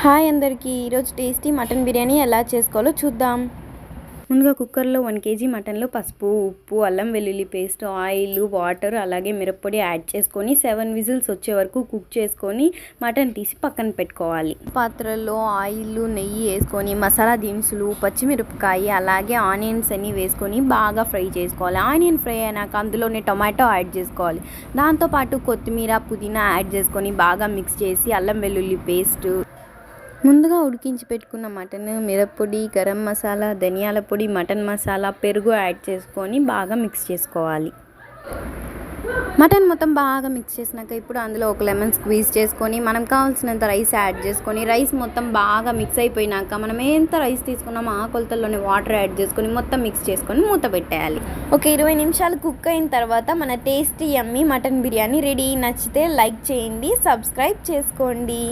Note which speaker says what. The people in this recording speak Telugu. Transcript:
Speaker 1: హాయ్ అందరికీ ఈరోజు టేస్టీ మటన్ బిర్యానీ ఎలా చేసుకోవాలో చూద్దాం. ముందుగా కుక్కర్లో 1 కేజీ మటన్లో పసుపు, ఉప్పు, అల్లం వెల్లుల్లి పేస్ట్, ఆయిల్, వాటర్ అలాగే మిరప్పొడి యాడ్ చేసుకొని 7 విజిల్స్ వచ్చే వరకు కుక్ చేసుకొని మటన్ తీసి పక్కన పెట్టుకోవాలి. పాత్రలో ఆయిల్, నెయ్యి వేసుకొని మసాలా దినుసులు, పచ్చిమిరపకాయ అలాగే ఆనియన్స్ అన్నీ వేసుకొని బాగా ఫ్రై చేసుకోవాలి. ఆనియన్ ఫ్రై అయినాక అందులోనే టొమాటో యాడ్ చేసుకోవాలి. దాంతోపాటు కొత్తిమీర, పుదీనా యాడ్ చేసుకొని బాగా మిక్స్ చేసి అల్లం వెల్లుల్లి పేస్ట్, ముందుగా ఉడికించి పెట్టుకున్న మటన్, మిరప్పొడి, గరం మసాలా, ధనియాల పొడి, మటన్ మసాలా, పెరుగు యాడ్ చేసుకొని బాగా మిక్స్ చేసుకోవాలి. మటన్ మొత్తం బాగా మిక్స్ చేసినాక ఇప్పుడు అందులో ఒక లెమన్ స్క్వీజ్ చేసుకొని మనం కావాల్సినంత రైస్ యాడ్ చేసుకొని రైస్ మొత్తం బాగా మిక్స్ అయిపోయినాక మనం ఎంత రైస్ తీసుకున్నామో ఆ కొలతల్లోనే వాటర్ యాడ్ చేసుకొని మొత్తం మిక్స్ చేసుకొని మూత పెట్టేయాలి. ఒక 20 నిమిషాలు కుక్ అయిన తర్వాత మన టేస్టీ యమ్మీ మటన్ బిర్యానీ రెడీ. నచ్చితే లైక్ చేయండి, సబ్స్క్రైబ్ చేసుకోండి.